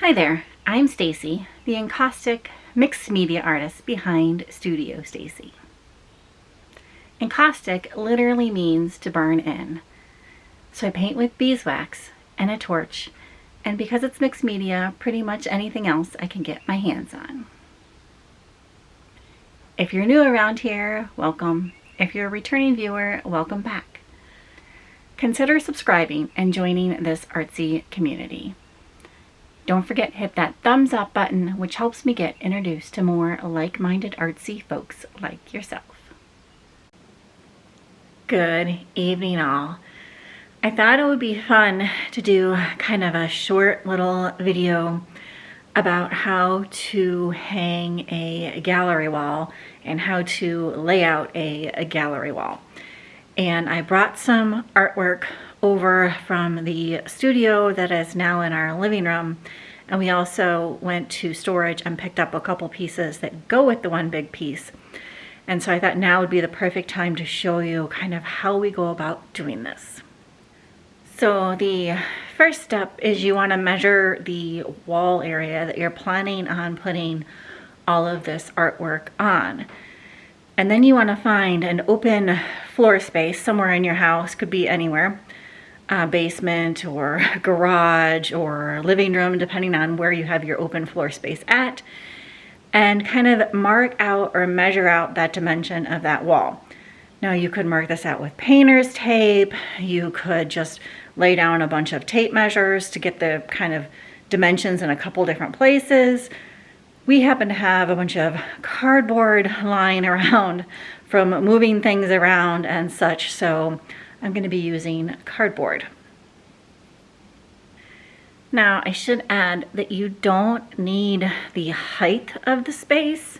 Hi there, I'm Stacy, the encaustic mixed media artist behind Studio Stacy. Encaustic literally means to burn in. So I paint with beeswax and a torch, and because it's mixed media, pretty much anything else I can get my hands on. If you're new around here, welcome. If you're a returning viewer, welcome back. Consider subscribing and joining this artsy community. Don't forget to hit that thumbs up button, which helps me get introduced to more like-minded artsy folks like yourself. Good evening all. I thought it would be fun to do kind of a short little video about how to hang a gallery wall and how to lay out a gallery wall. And I brought some artwork over from the studio that is now in our living room, and we also went to storage and picked up a couple pieces that go with the one big piece. And so I thought now would be the perfect time to show you kind of how we go about doing this. So the first step is you want to measure the wall area that you're planning on putting all of this artwork on. And then you want to find an open floor space somewhere in your house, could be anywhere, basement or garage or living room, depending on where you have your open floor space at, and kind of mark out or measure out that dimension of that wall. Now you could mark this out with painter's tape. You could just lay down a bunch of tape measures to get the kind of dimensions in a couple different places. We happen to have a bunch of cardboard lying around from moving things around and such, so I'm going to be using cardboard. Now, I should add that you don't need the height of the space.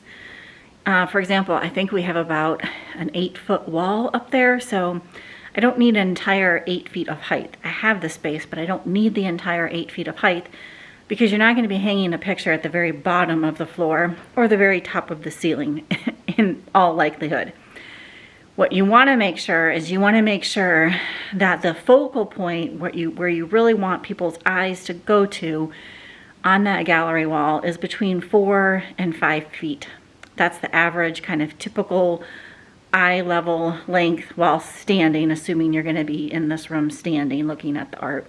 For example, I think we have about an 8-foot wall up there, so I don't need an entire 8 feet of height. I have the space, but I don't need the entire 8 feet of height, because you're not going to be hanging a picture at the very bottom of the floor or the very top of the ceiling in all likelihood. What you want to make sure is you want to make sure that the focal point where you really want people's eyes to go to on that gallery wall is between 4 and 5 feet. That's the average kind of typical eye level length while standing, assuming you're going to be in this room standing looking at the art.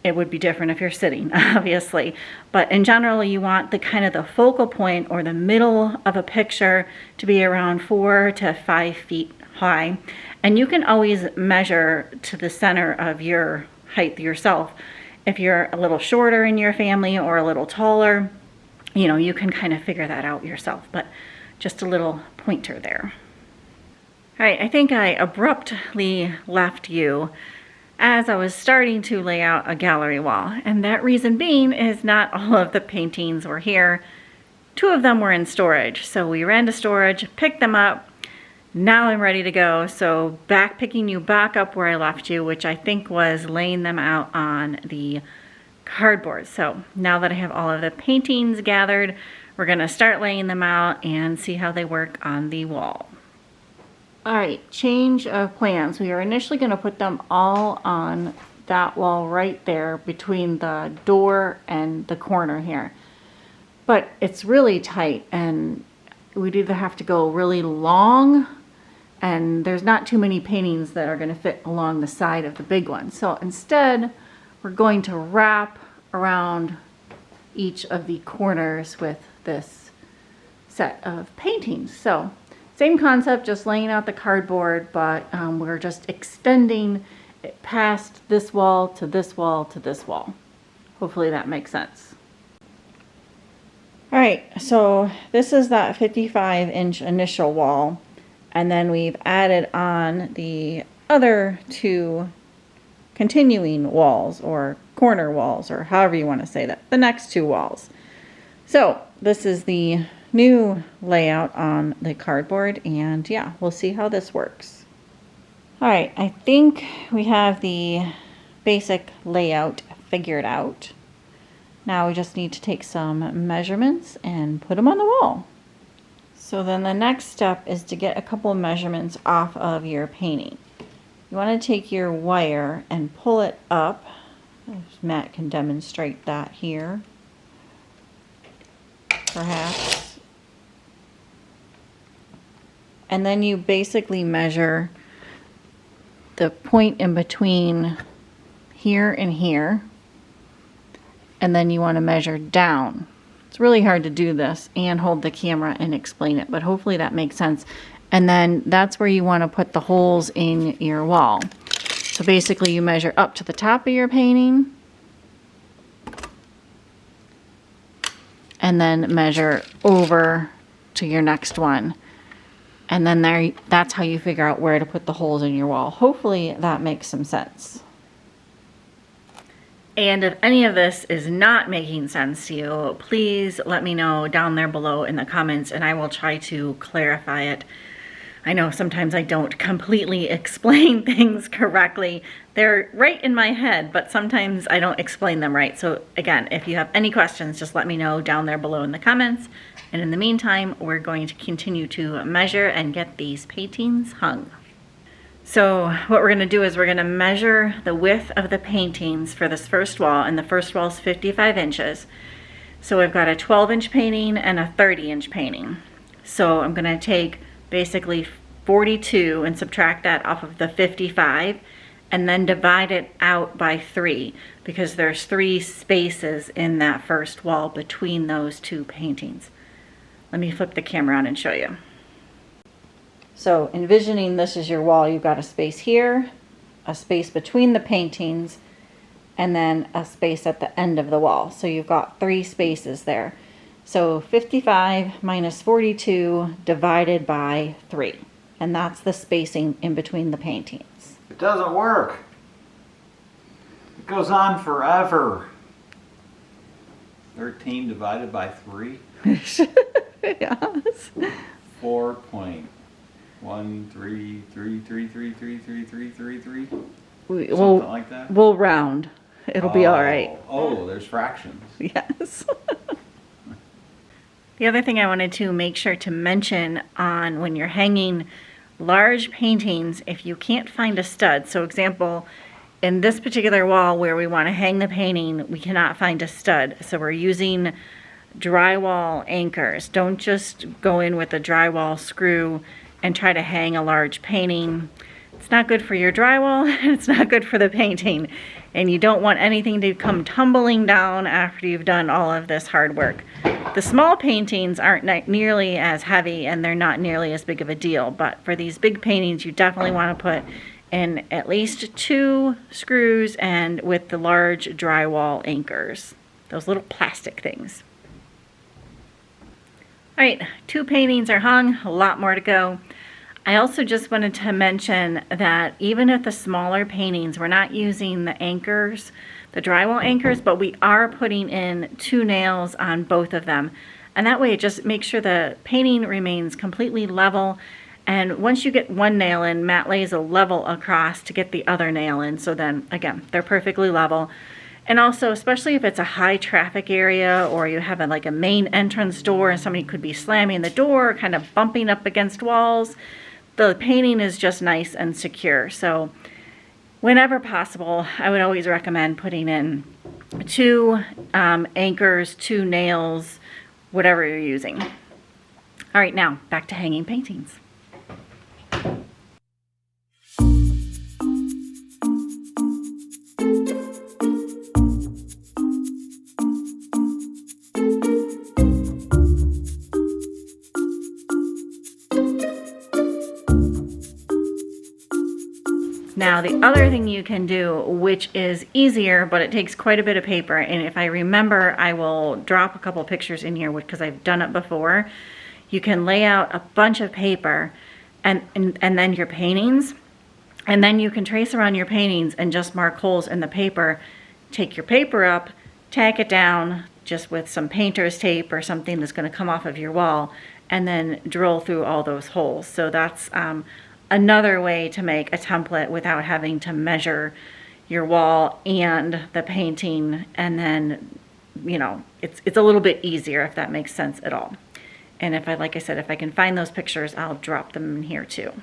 It would be different if you're sitting, obviously. But in general, you want the kind of the focal point or the middle of a picture to be around 4 to 5 feet high. And you can always measure to the center of your height yourself. If you're a little shorter in your family or a little taller, you know, you can kind of figure that out yourself. But just a little pointer there. All right, I think I abruptly left you as I was starting to lay out a gallery wall. And that reason being is not all of the paintings were here. 2 of them were in storage. So we ran to storage, picked them up. Now I'm ready to go. So picking you back up where I left you, which I think was laying them out on the cardboard. So now that I have all of the paintings gathered, we're gonna start laying them out and see how they work on the wall. All right, change of plans. We are initially going to put them all on that wall right there between the door and the corner here. But it's really tight and we'd either have to go really long, and there's not too many paintings that are going to fit along the side of the big one. So instead, we're going to wrap around each of the corners with this set of paintings. So same concept, just laying out the cardboard, but we're just extending it past this wall to this wall to this wall. Hopefully that makes sense. All right, so this is that 55-inch initial wall, and then we've added on the other 2 continuing walls or corner walls, or however you want to say that, the next 2 walls. So this is the new layout on the cardboard, and yeah, we'll see how this works. All right, I think we have the basic layout figured out. Now we just need to take some measurements and put them on the wall. So then the next step is to get a couple of measurements off of your painting. You want to take your wire and pull it up. Matt can demonstrate that here. perhaps. And then you basically measure the point in between here and here. And then you want to measure down. It's really hard to do this and hold the camera and explain it, but hopefully that makes sense. And then that's where you want to put the holes in your wall. So basically you measure up to the top of your painting and then measure over to your next one. And then that's how you figure out where to put the holes in your wall. Hopefully that makes some sense. And if any of this is not making sense to you, please let me know down there below in the comments and I will try to clarify it. I know sometimes I don't completely explain things correctly. They're right in my head, but sometimes I don't explain them right. So again, if you have any questions, just let me know down there below in the comments. And in the meantime, we're going to continue to measure and get these paintings hung. So what we're gonna do is we're gonna measure the width of the paintings for this first wall, and the first wall is 55 inches. So we've got a 12-inch painting and a 30-inch painting. So I'm gonna take basically 42 and subtract that off of the 55 and then divide it out by 3 because there's 3 spaces in that first wall between those two paintings. Let me flip the camera on and show you. So envisioning this is your wall, you've got a space here, a space between the paintings, and then a space at the end of the wall. So you've got 3 spaces there. So 55 minus 42 divided by 3. And that's the spacing in between the paintings. It doesn't work. It goes on forever. 13 divided by 3? Yes. 4.1333333333. Something like that? We'll round. It'll be all right. Oh, there's fractions. Yes. The other thing I wanted to make sure to mention on when you're hanging large paintings, if you can't find a stud, so example, in this particular wall where we want to hang the painting, we cannot find a stud. So we're using drywall anchors. Don't just go in with a drywall screw and try to hang a large painting. It's not good for your drywall, and it's not good for the painting. And you don't want anything to come tumbling down after you've done all of this hard work. The small paintings aren't nearly as heavy and they're not nearly as big of a deal, but for these big paintings you definitely want to put in at least 2 screws and with the large drywall anchors, those little plastic things. All right, 2 paintings are hung, a lot more to go. I also just wanted to mention that even at the smaller paintings, we're not using the anchors, the drywall anchors, but we are putting in 2 nails on both of them. And that way it just makes sure the painting remains completely level. And once you get 1 nail in, Matt lays a level across to get the other nail in. So then again, they're perfectly level. And also, especially if it's a high traffic area or you have like a main entrance door and somebody could be slamming the door, kind of bumping up against walls, the painting is just nice and secure. So whenever possible, I would always recommend putting in 2 anchors, 2 nails, whatever you're using. All right, now back to hanging paintings. Now the other thing you can do, which is easier, but it takes quite a bit of paper, and if I remember, I will drop a couple pictures in here because I've done it before. You can lay out a bunch of paper and then your paintings, and then you can trace around your paintings and just mark holes in the paper. Take your paper up, tack it down just with some painter's tape or something that's going to come off of your wall, and then drill through all those holes. So that's another way to make a template without having to measure your wall and the painting, and then, you know, it's a little bit easier if that makes sense at all. And if like I said, if I can find those pictures, I'll drop them in here too.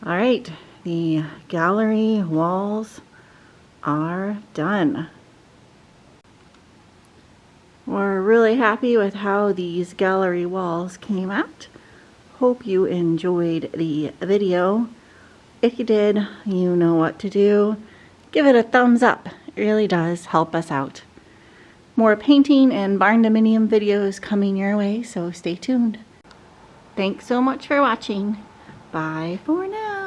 All right, the gallery walls are done. We're really happy with how these gallery walls came out. Hope you enjoyed the video. If you did, you know what to do. Give it a thumbs up. It really does help us out. More painting and barndominium videos coming your way, so stay tuned. Thanks so much for watching. Bye for now.